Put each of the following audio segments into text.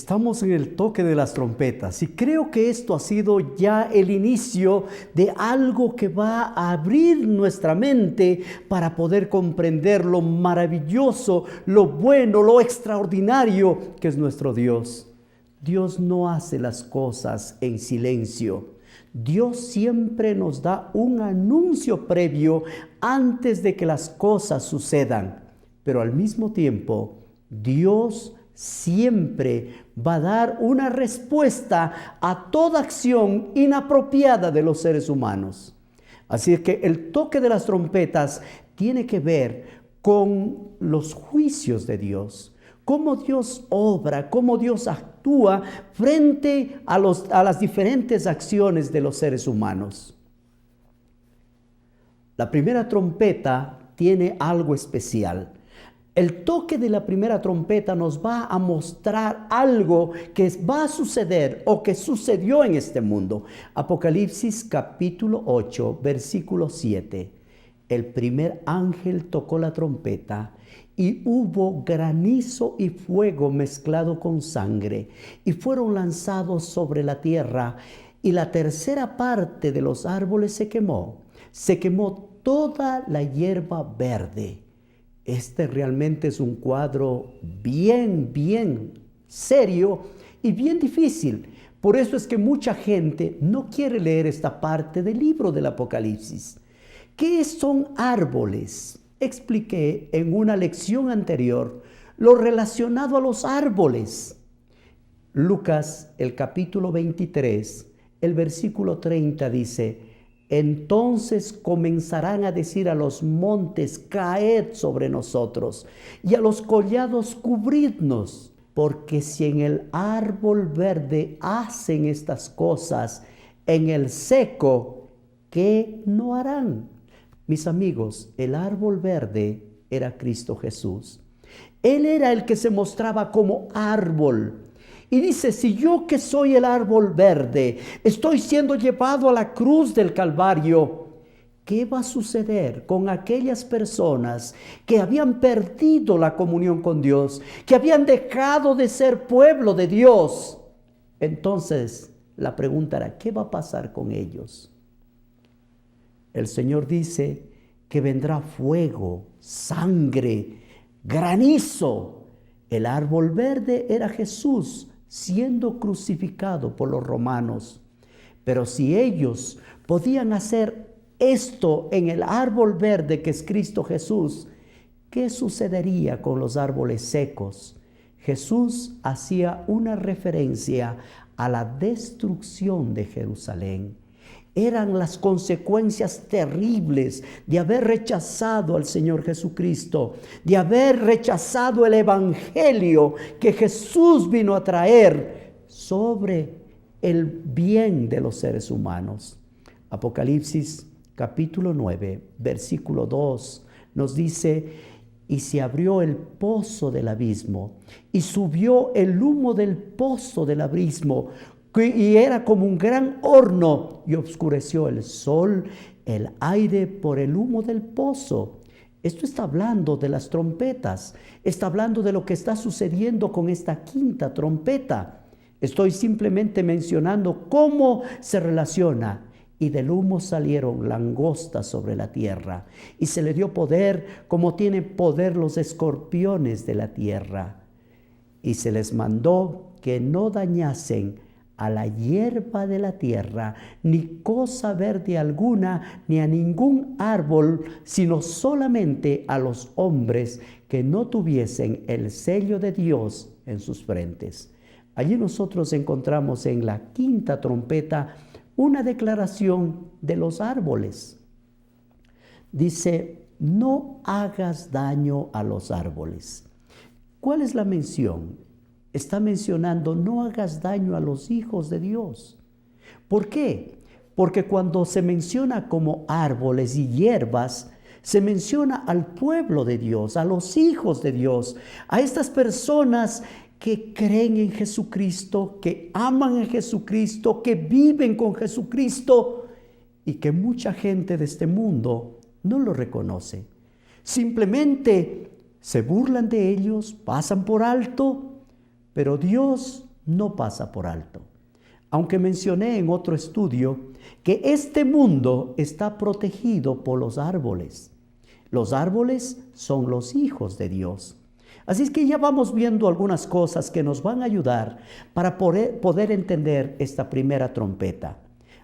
Estamos en el toque de las trompetas y creo que esto ha sido ya el inicio de algo que va a abrir nuestra mente para poder comprender lo maravilloso, lo bueno, lo extraordinario que es nuestro Dios. Dios no hace las cosas en silencio. Dios siempre nos da un anuncio previo antes de que las cosas sucedan, pero al mismo tiempo Dios siempre va a dar una respuesta a toda acción inapropiada de los seres humanos. Así es que el toque de las trompetas tiene que ver con los juicios de Dios, cómo Dios obra, cómo Dios actúa frente a las diferentes acciones de los seres humanos. La primera trompeta tiene algo especial. El toque de la primera trompeta nos va a mostrar algo que va a suceder o que sucedió en este mundo. Apocalipsis capítulo 8, versículo 7. El primer ángel tocó la trompeta y hubo granizo y fuego mezclado con sangre y fueron lanzados sobre la tierra y la tercera parte de los árboles se quemó. Se quemó toda la hierba verde. Este realmente es un cuadro bien serio y bien difícil. Por eso es que mucha gente no quiere leer esta parte del libro del Apocalipsis. ¿Qué son árboles? Expliqué en una lección anterior lo relacionado a los árboles. Lucas, el capítulo 23, el versículo 30 dice: entonces comenzarán a decir a los montes, caed sobre nosotros, y a los collados, cubridnos, porque si en el árbol verde hacen estas cosas, en el seco, ¿qué no harán? Mis amigos, el árbol verde era Cristo Jesús. Él era el que se mostraba como árbol. Y dice, si yo que soy el árbol verde, estoy siendo llevado a la cruz del Calvario, ¿qué va a suceder con aquellas personas que habían perdido la comunión con Dios, que habían dejado de ser pueblo de Dios? Entonces, la pregunta era, ¿qué va a pasar con ellos? El Señor dice que vendrá fuego, sangre, granizo. El árbol verde era Jesús siendo crucificado por los romanos. Pero si ellos podían hacer esto en el árbol verde que es Cristo Jesús, ¿qué sucedería con los árboles secos? Jesús hacía una referencia a la destrucción de Jerusalén. Eran las consecuencias terribles de haber rechazado al Señor Jesucristo, de haber rechazado el evangelio que Jesús vino a traer sobre el bien de los seres humanos. Apocalipsis capítulo 9, versículo 2 nos dice: y se abrió el pozo del abismo y subió el humo del pozo del abismo, y era como un gran horno, y oscureció el sol, el aire por el humo del pozo. Esto está hablando de las trompetas, está hablando de lo que está sucediendo con esta quinta trompeta. Estoy simplemente mencionando cómo se relaciona. Y del humo salieron langostas sobre la tierra, y se le dio poder como tienen poder los escorpiones de la tierra. Y se les mandó que no dañasen a la hierba de la tierra, ni cosa verde alguna, ni a ningún árbol, sino solamente a los hombres que no tuviesen el sello de Dios en sus frentes. Allí nosotros encontramos en la quinta trompeta una declaración de los árboles. Dice, no hagas daño a los árboles. ¿Cuál es la mención? Está mencionando, no hagas daño a los hijos de Dios. ¿Por qué? Porque cuando se menciona como árboles y hierbas, se menciona al pueblo de Dios, a los hijos de Dios, a estas personas que creen en Jesucristo, que aman a Jesucristo, que viven con Jesucristo, y que mucha gente de este mundo no lo reconoce. Simplemente se burlan de ellos, pasan por alto, pero Dios no pasa por alto. Aunque mencioné en otro estudio que este mundo está protegido por los árboles. Los árboles son los hijos de Dios. Así es que ya vamos viendo algunas cosas que nos van a ayudar para poder entender esta primera trompeta.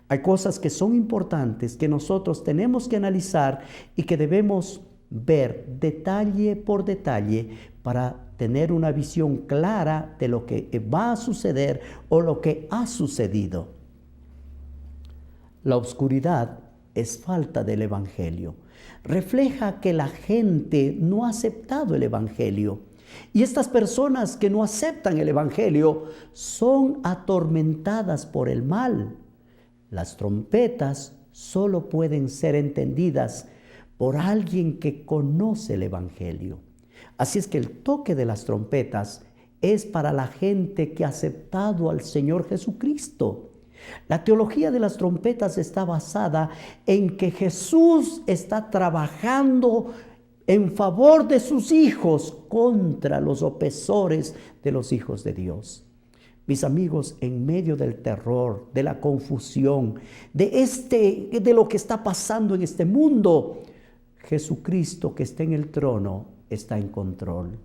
Hay cosas que son importantes que nosotros tenemos que analizar y que debemos ver detalle por detalle para tener una visión clara de lo que va a suceder o lo que ha sucedido. La oscuridad es falta del Evangelio. Refleja que la gente no ha aceptado el Evangelio. Y estas personas que no aceptan el Evangelio son atormentadas por el mal. Las trompetas solo pueden ser entendidas por alguien que conoce el Evangelio. Así es que el toque de las trompetas es para la gente que ha aceptado al Señor Jesucristo. La teología de las trompetas está basada en que Jesús está trabajando en favor de sus hijos contra los opresores de los hijos de Dios. Mis amigos, en medio del terror, de la confusión, de lo que está pasando en este mundo, Jesucristo que está en el trono está en control.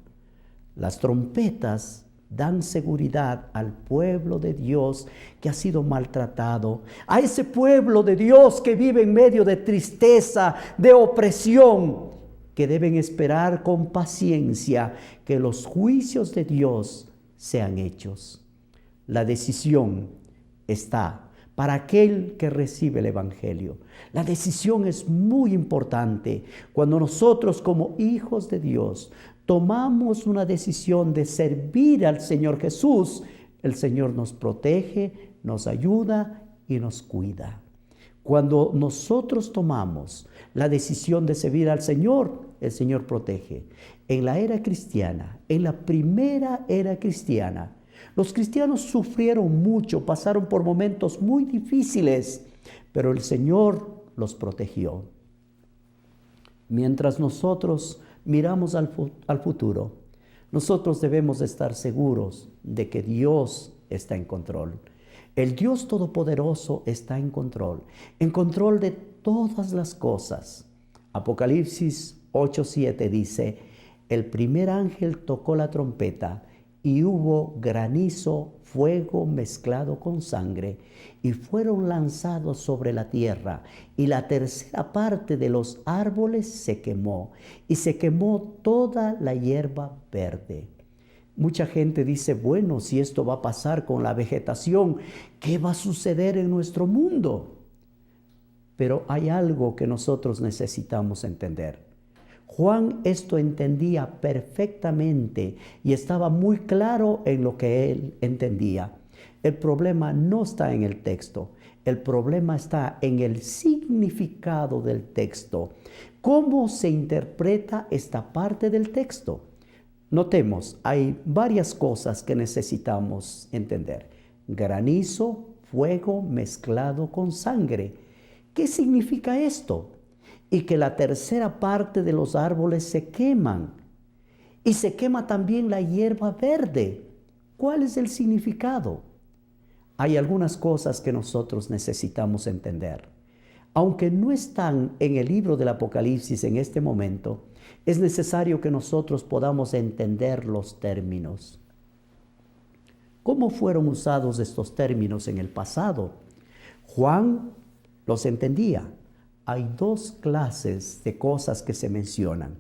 Las trompetas dan seguridad al pueblo de Dios que ha sido maltratado, a ese pueblo de Dios que vive en medio de tristeza, de opresión, que deben esperar con paciencia que los juicios de Dios sean hechos. La decisión está para aquel que recibe el Evangelio. La decisión es muy importante. Cuando nosotros como hijos de Dios tomamos una decisión de servir al Señor Jesús, el Señor nos protege, nos ayuda y nos cuida. Cuando nosotros tomamos la decisión de servir al Señor, el Señor protege. En la era cristiana, en la primera era cristiana, los cristianos sufrieron mucho, pasaron por momentos muy difíciles, pero el Señor los protegió. Mientras nosotros miramos al futuro, nosotros debemos de estar seguros de que Dios está en control. El Dios Todopoderoso está en control de todas las cosas. Apocalipsis 8:7 dice: el primer ángel tocó la trompeta y hubo granizo, fuego mezclado con sangre, y fueron lanzados sobre la tierra, y la tercera parte de los árboles se quemó, y se quemó toda la hierba verde. Mucha gente dice, bueno, si esto va a pasar con la vegetación, ¿qué va a suceder en nuestro mundo? Pero hay algo que nosotros necesitamos entender. Juan esto entendía perfectamente y estaba muy claro en lo que él entendía. El problema no está en el texto, el problema está en el significado del texto. ¿Cómo se interpreta esta parte del texto? Notemos, hay varias cosas que necesitamos entender. Granizo, fuego mezclado con sangre. ¿Qué significa esto? Y que la tercera parte de los árboles se queman. Y se quema también la hierba verde. ¿Cuál es el significado? Hay algunas cosas que nosotros necesitamos entender. Aunque no están en el libro del Apocalipsis en este momento, es necesario que nosotros podamos entender los términos. ¿Cómo fueron usados estos términos en el pasado? Juan los entendía. Hay dos clases de cosas que se mencionan.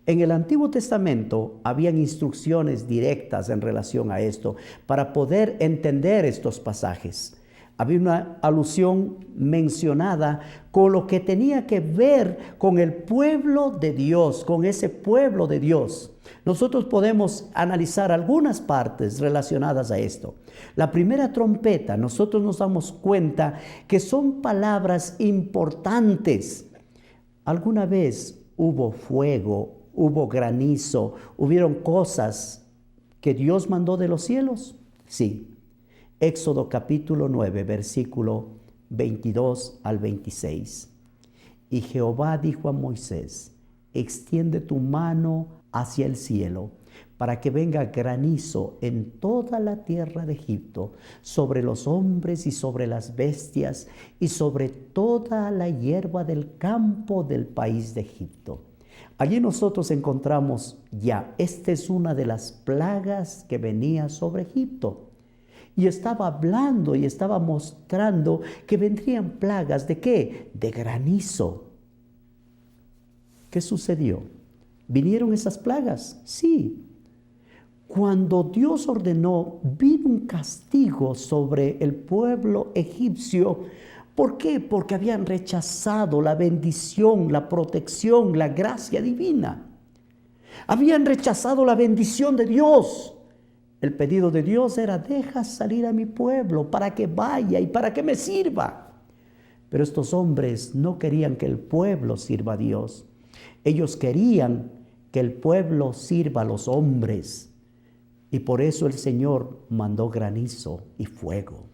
En el Antiguo Testamento habían instrucciones directas en relación a esto para poder entender estos pasajes. Había una alusión mencionada con lo que tenía que ver con el pueblo de Dios, con ese pueblo de Dios. Nosotros podemos analizar algunas partes relacionadas a esto. La primera trompeta, nosotros nos damos cuenta que son palabras importantes. ¿Alguna vez hubo fuego, hubo granizo, hubieron cosas que Dios mandó de los cielos? Sí. Éxodo capítulo 9, versículo 22 al 26. Y Jehová dijo a Moisés: extiende tu mano hacia el cielo, para que venga granizo en toda la tierra de Egipto, sobre los hombres y sobre las bestias, y sobre toda la hierba del campo del país de Egipto. Allí nosotros encontramos ya, esta es una de las plagas que venía sobre Egipto. Y estaba hablando y estaba mostrando que vendrían plagas ¿de qué? De granizo. ¿Qué sucedió? ¿Vinieron esas plagas? Sí. Cuando Dios ordenó, vino un castigo sobre el pueblo egipcio. ¿Por qué? Porque habían rechazado la bendición, la protección, la gracia divina. Habían rechazado la bendición de Dios. El pedido de Dios era: deja salir a mi pueblo para que vaya y para que me sirva. Pero estos hombres no querían que el pueblo sirva a Dios. Ellos querían que el pueblo sirva a los hombres. Y por eso el Señor mandó granizo y fuego.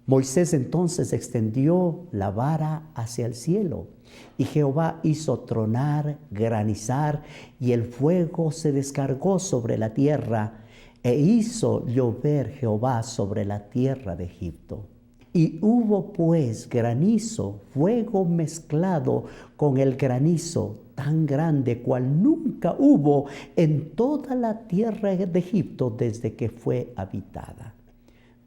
Moisés entonces extendió la vara hacia el cielo, y Jehová hizo tronar, granizar, y el fuego se descargó sobre la tierra, e hizo llover Jehová sobre la tierra de Egipto. Y hubo pues granizo, fuego mezclado con el granizo, tan grande cual nunca hubo en toda la tierra de Egipto desde que fue habitada.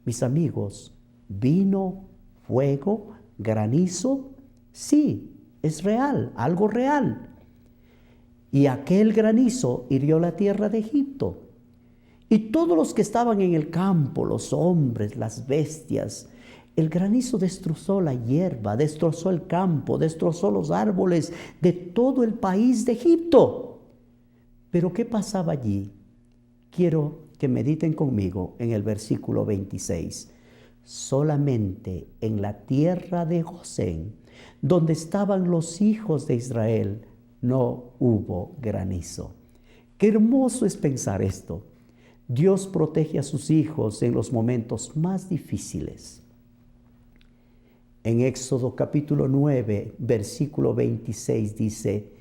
Mis amigos, vino, fuego, granizo, sí, es real, algo real. Y aquel granizo hirió la tierra de Egipto. Y todos los que estaban en el campo, los hombres, las bestias, el granizo destrozó la hierba, destrozó el campo, destrozó los árboles de todo el país de Egipto. Pero ¿qué pasaba allí? Quiero que mediten conmigo en el versículo 26. Solamente en la tierra de Gosén, donde estaban los hijos de Israel, no hubo granizo. Qué hermoso es pensar esto. Dios protege a sus hijos en los momentos más difíciles. En Éxodo capítulo 9, versículo 26 dice: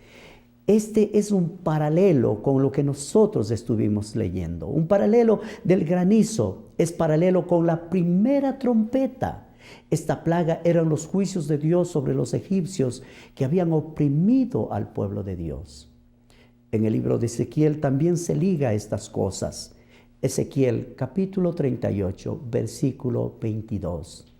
este es un paralelo con lo que nosotros estuvimos leyendo. Un paralelo del granizo es paralelo con la primera trompeta. Esta plaga eran los juicios de Dios sobre los egipcios que habían oprimido al pueblo de Dios. En el libro de Ezequiel también se liga a estas cosas. Ezequiel capítulo 38, versículo 22.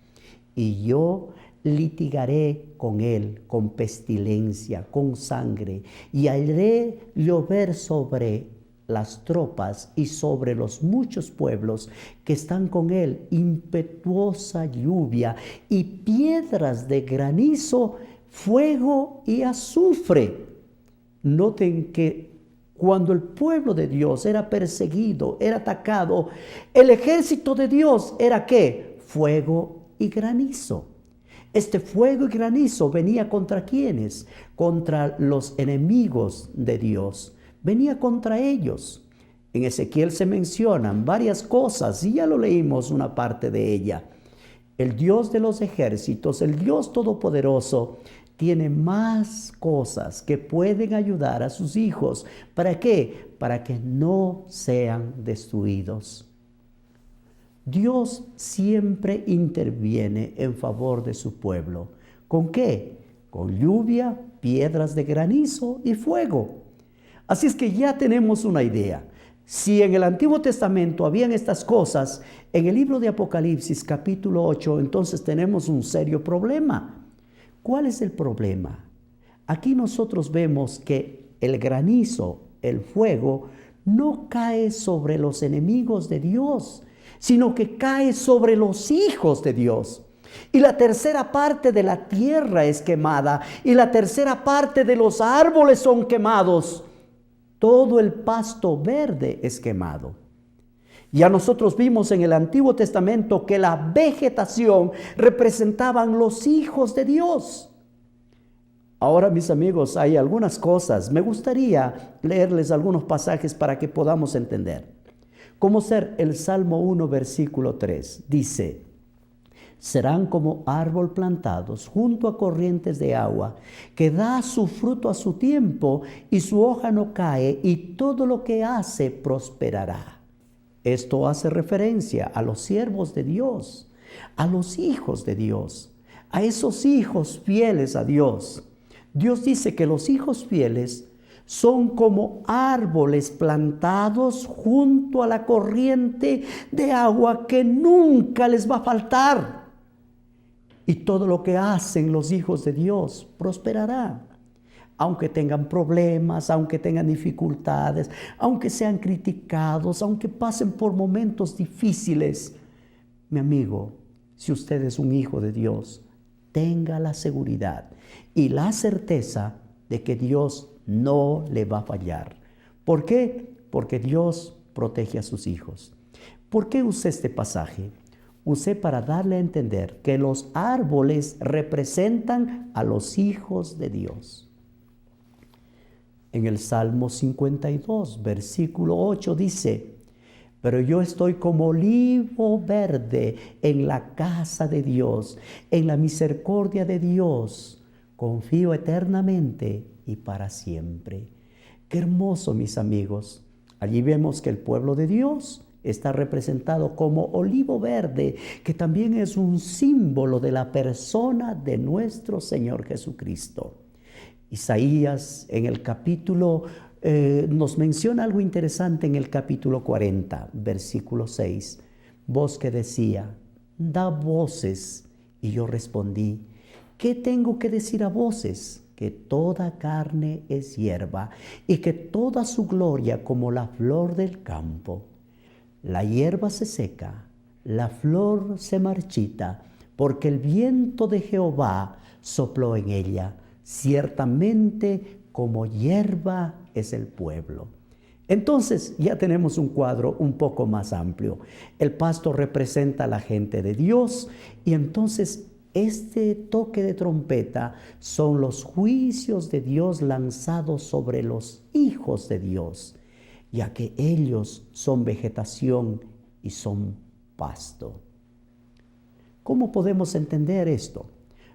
Y yo litigaré con él con pestilencia, con sangre, y haré llover sobre las tropas y sobre los muchos pueblos que están con él impetuosa lluvia y piedras de granizo, fuego y azufre. Noten que cuando el pueblo de Dios era perseguido, era atacado, el ejército de Dios era ¿qué? Fuego y granizo. Este fuego y granizo venía ¿contra quiénes? Contra los enemigos de Dios. Venía contra ellos. En Ezequiel se mencionan varias cosas y ya lo leímos una parte de ella. El Dios de los ejércitos, el Dios todopoderoso, tiene más cosas que pueden ayudar a sus hijos. ¿Para qué? Para que no sean destruidos. Dios siempre interviene en favor de su pueblo. ¿Con qué? Con lluvia, piedras de granizo y fuego. Así es que ya tenemos una idea. Si en el Antiguo Testamento habían estas cosas, en el libro de Apocalipsis capítulo 8, entonces tenemos un serio problema. ¿Cuál es el problema? Aquí nosotros vemos que el granizo, el fuego, no cae sobre los enemigos de Dios, sino que cae sobre los hijos de Dios. Y la tercera parte de la tierra es quemada, y la tercera parte de los árboles son quemados. Todo el pasto verde es quemado. Ya nosotros vimos en el Antiguo Testamento que la vegetación representaban los hijos de Dios. Ahora, mis amigos, hay algunas cosas. Me gustaría leerles algunos pasajes para que podamos entender. Como ser el Salmo 1, versículo 3. Dice: serán como árbol plantados junto a corrientes de agua, que da su fruto a su tiempo y su hoja no cae, y todo lo que hace prosperará. Esto hace referencia a los siervos de Dios, a los hijos de Dios, a esos hijos fieles a Dios. Dios dice que los hijos fieles son como árboles plantados junto a la corriente de agua que nunca les va a faltar. Y todo lo que hacen los hijos de Dios prosperará. Aunque tengan problemas, aunque tengan dificultades, aunque sean criticados, aunque pasen por momentos difíciles. Mi amigo, si usted es un hijo de Dios, tenga la seguridad y la certeza de que Dios no le va a fallar. ¿Por qué? Porque Dios protege a sus hijos. ¿Por qué usé este pasaje? Usé para darle a entender que los árboles representan a los hijos de Dios. En el Salmo 52, versículo 8 dice: pero yo estoy como olivo verde en la casa de Dios, en la misericordia de Dios. Confío eternamente y para siempre. Qué hermoso, mis amigos. Allí vemos que el pueblo de Dios está representado como olivo verde, que también es un símbolo de la persona de nuestro Señor Jesucristo. Isaías en el capítulo nos menciona algo interesante en el capítulo 40, versículo 6. Voz que decía: da voces. Y yo respondí: ¿qué tengo que decir a voces? Que toda carne es hierba y que toda su gloria como la flor del campo. La hierba se seca, la flor se marchita, porque el viento de Jehová sopló en ella. Ciertamente como hierba es el pueblo. Entonces ya tenemos un cuadro un poco más amplio. El pasto representa a la gente de Dios, y entonces este toque de trompeta son los juicios de Dios lanzados sobre los hijos de Dios, ya que ellos son vegetación y son pasto. ¿Cómo podemos entender esto?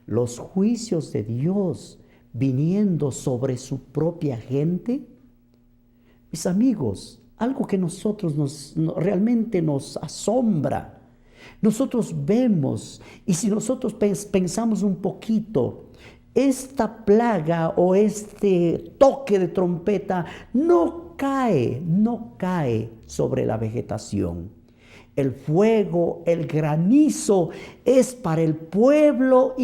Los juicios de Dios viniendo sobre su propia gente. Mis amigos, algo que realmente nos asombra. Nosotros vemos, y si nosotros pensamos un poquito, esta plaga o este toque de trompeta no cae sobre la vegetación. El fuego, el granizo es para el pueblo de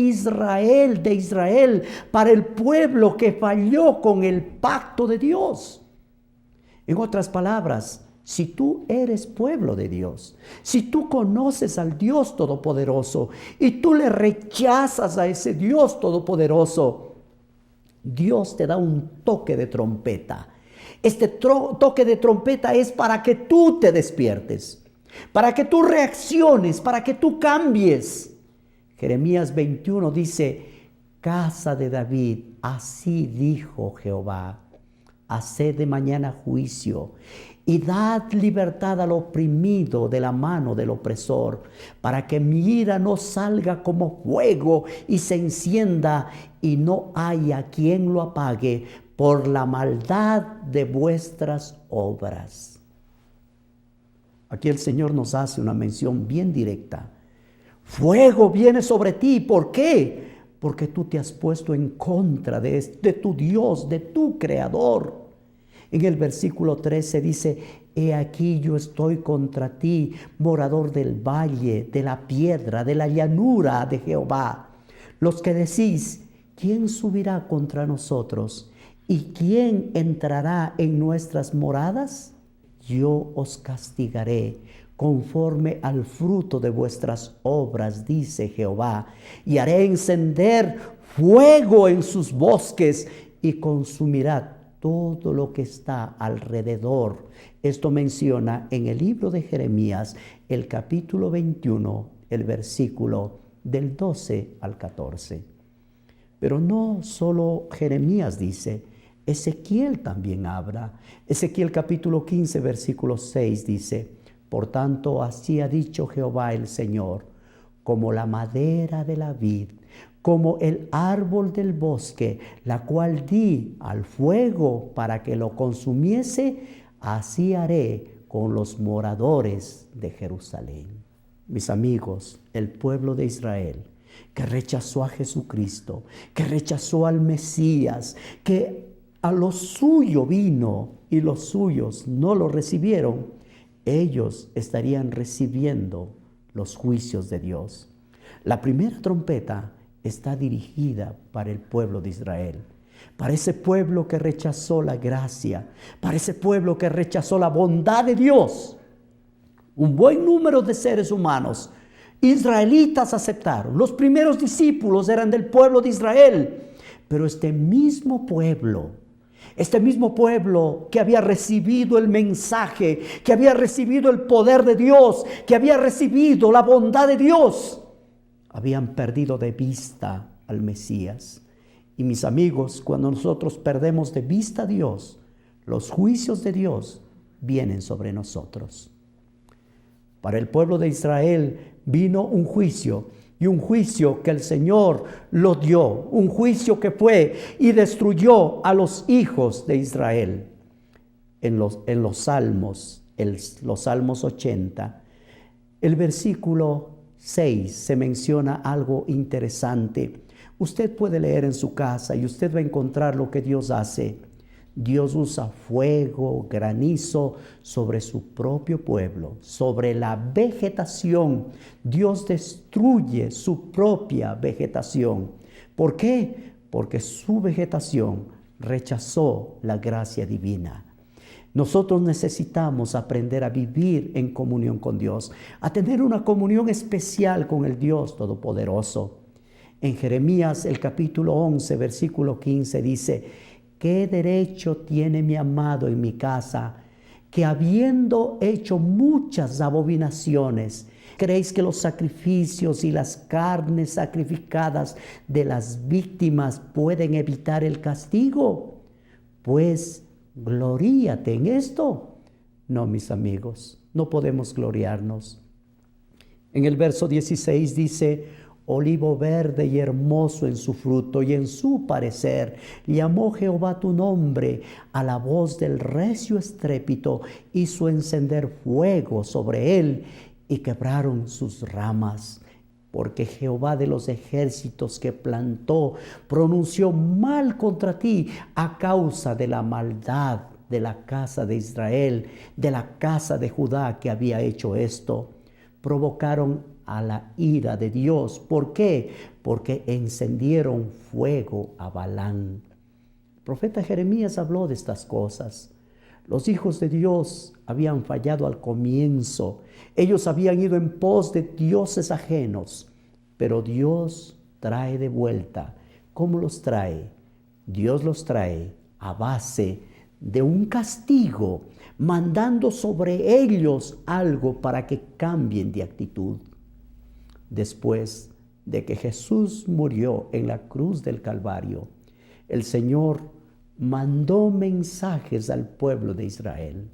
Israel, para el pueblo que falló con el pacto de Dios. En otras palabras, si tú eres pueblo de Dios, si tú conoces al Dios Todopoderoso y tú le rechazas a ese Dios Todopoderoso, Dios te da un toque de trompeta. Este toque de trompeta es para que tú te despiertes, para que tú reacciones, para que tú cambies. Jeremías 21 dice: casa de David, así dijo Jehová, haced de mañana juicio y dad libertad al oprimido de la mano del opresor, para que mi ira no salga como fuego y se encienda y no haya quien lo apague por la maldad de vuestras obras. Aquí el Señor nos hace una mención bien directa. Fuego viene sobre ti. ¿Por qué? Porque tú te has puesto en contra de tu Dios, de tu Creador. En el versículo 13 dice: he aquí yo estoy contra ti, morador del valle, de la piedra, de la llanura de Jehová. Los que decís: ¿quién subirá contra nosotros? ¿Y quién entrará en nuestras moradas? Yo os castigaré conforme al fruto de vuestras obras, dice Jehová, y haré encender fuego en sus bosques y consumirá todo lo que está alrededor. Esto menciona en el libro de Jeremías, el capítulo 21, el versículo del 12 al 14. Pero no solo Jeremías dice, Ezequiel también habla. Ezequiel capítulo 15, versículo 6 dice: por tanto, así ha dicho Jehová el Señor: como la madera de la vid, como el árbol del bosque, la cual di al fuego para que lo consumiese, así haré con los moradores de Jerusalén. Mis amigos, el pueblo de Israel, que rechazó a Jesucristo, que rechazó al Mesías, que a lo suyo vino y los suyos no lo recibieron, ellos estarían recibiendo los juicios de Dios. La primera trompeta está dirigida para el pueblo de Israel, para ese pueblo que rechazó la gracia, para ese pueblo que rechazó la bondad de Dios. Un buen número de seres humanos israelitas aceptaron. Los primeros discípulos eran del pueblo de Israel, pero este mismo pueblo que había recibido el mensaje, que había recibido el poder de Dios, que había recibido la bondad de Dios, habían perdido de vista al Mesías. Y mis amigos, cuando nosotros perdemos de vista a Dios, los juicios de Dios vienen sobre nosotros. Para el pueblo de Israel vino un juicio, y un juicio que el Señor lo dio, un juicio que fue y destruyó a los hijos de Israel. En los Salmos, los Salmos 80, el versículo 6 se menciona algo interesante. Usted puede leer en su casa y usted va a encontrar lo que Dios hace. Dios usa fuego, granizo sobre su propio pueblo, sobre la vegetación. Dios destruye su propia vegetación. ¿Por qué? Porque su vegetación rechazó la gracia divina. Nosotros necesitamos aprender a vivir en comunión con Dios, a tener una comunión especial con el Dios Todopoderoso. En Jeremías, el capítulo 11, versículo 15 dice: ¿qué derecho tiene mi amado en mi casa, que habiendo hecho muchas abominaciones, creéis que los sacrificios y las carnes sacrificadas de las víctimas pueden evitar el castigo? Pues gloríate en esto. No, mis amigos, no podemos gloriarnos. En el verso 16 dice: olivo verde y hermoso en su fruto y en su parecer, llamó Jehová tu nombre, a la voz del recio estrépito hizo encender fuego sobre él, y quebraron sus ramas. Porque Jehová de los ejércitos que plantó pronunció mal contra ti a causa de la maldad de la casa de Israel, de la casa de Judá que había hecho esto. Provocaron a la ira de Dios. ¿Por qué? Porque encendieron fuego a Balán. El profeta Jeremías habló de estas cosas. Los hijos de Dios habían fallado al comienzo. Ellos habían ido en pos de dioses ajenos. Pero Dios trae de vuelta. ¿Cómo los trae? Dios los trae a base de un castigo, mandando sobre ellos algo para que cambien de actitud. Después de que Jesús murió en la cruz del Calvario, el Señor mandó mensajes al pueblo de Israel.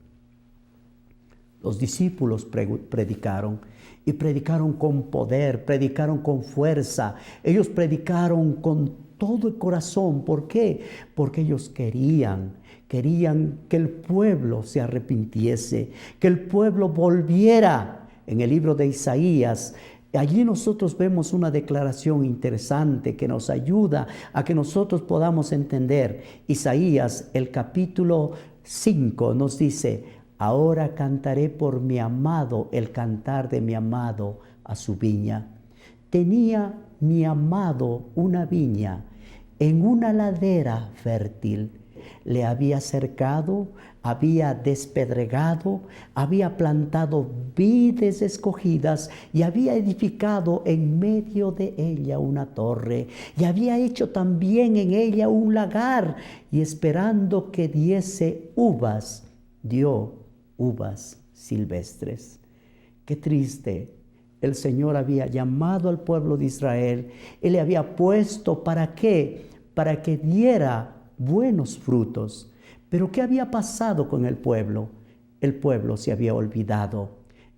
Los discípulos predicaron, y predicaron con poder, predicaron con fuerza. Ellos predicaron con todo el corazón. ¿Por qué? Porque ellos querían que el pueblo se arrepintiese, que el pueblo volviera. En el libro de Isaías, allí nosotros vemos una declaración interesante que nos ayuda a que nosotros podamos entender. Isaías, el capítulo 5, nos dice: ahora cantaré por mi amado el cantar de mi amado a su viña. Tenía mi amado una viña en una ladera fértil. Le había cercado, había despedregado, había plantado vides escogidas y había edificado en medio de ella una torre, y había hecho también en ella un lagar, y esperando que diese uvas, dio uvas silvestres. Qué triste. El Señor había llamado al pueblo de Israel y le había puesto, ¿para qué? Para que diera buenos frutos. Pero ¿qué había pasado con el pueblo? El pueblo se había olvidado.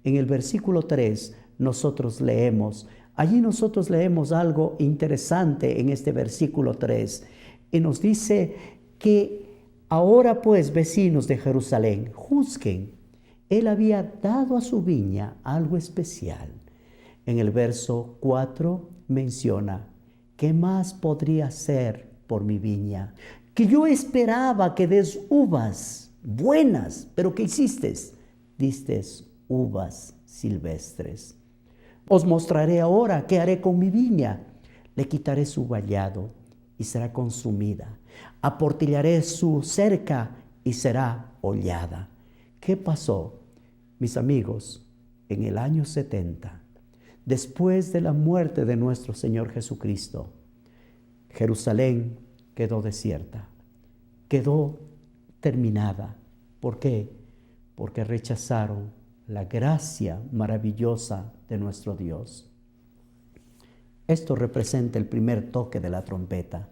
En el versículo 3 nosotros leemos: Allí nosotros leemos algo interesante en este versículo 3 y nos dice que ahora pues, vecinos de Jerusalén, juzguen. Él había dado a su viña algo especial. En el verso 4 menciona, ¿qué más podría hacer por mi viña? Que yo esperaba que des uvas buenas, pero ¿qué hiciste? Diste uvas silvestres. Os mostraré ahora qué haré con mi viña. Le quitaré su vallado y será consumida. Aportillaré su cerca y será hollada. ¿Qué pasó, mis amigos? En el año 70, después de la muerte de nuestro Señor Jesucristo, Jerusalén quedó desierta, quedó terminada. ¿Por qué? Porque rechazaron la gracia maravillosa de nuestro Dios. Esto representa el primer toque de la trompeta.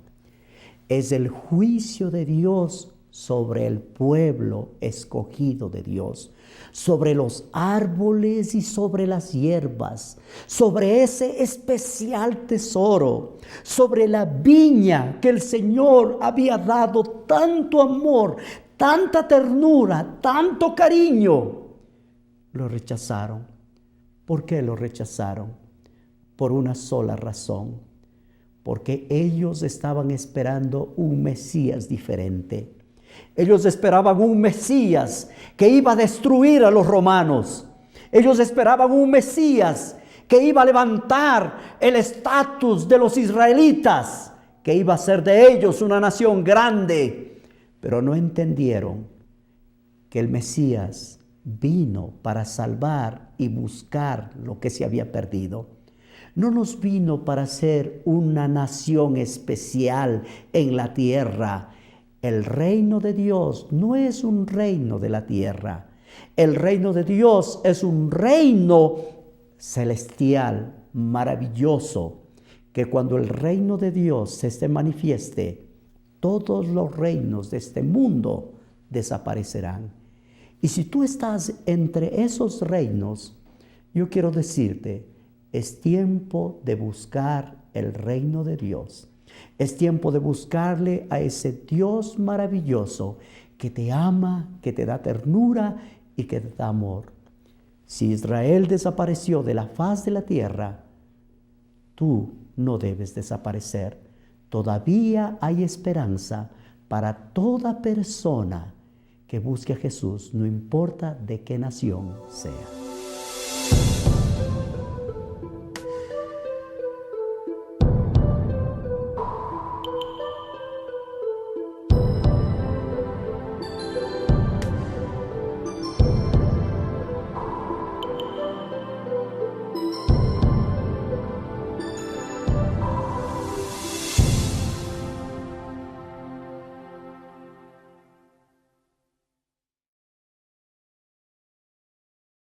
Es el juicio de Dios sobre el pueblo escogido de Dios, sobre los árboles y sobre las hierbas, sobre ese especial tesoro, sobre la viña que el Señor había dado tanto amor, tanta ternura, tanto cariño. Lo rechazaron. ¿Por qué lo rechazaron? Por una sola razón. Porque ellos estaban esperando un Mesías diferente. Ellos esperaban un Mesías que iba a destruir a los romanos. Ellos esperaban un Mesías que iba a levantar el estatus de los israelitas, que iba a hacer de ellos una nación grande. Pero no entendieron que el Mesías vino para salvar y buscar lo que se había perdido. No nos vino para ser una nación especial en la tierra. El reino de Dios no es un reino de la tierra. El reino de Dios es un reino celestial, maravilloso, que cuando el reino de Dios se manifieste, todos los reinos de este mundo desaparecerán. Y si tú estás entre esos reinos, yo quiero decirte, es tiempo de buscar el reino de Dios. Es tiempo de buscarle a ese Dios maravilloso que te ama, que te da ternura y que te da amor. Si Israel desapareció de la faz de la tierra, tú no debes desaparecer. Todavía hay esperanza para toda persona que busque a Jesús, no importa de qué nación sea.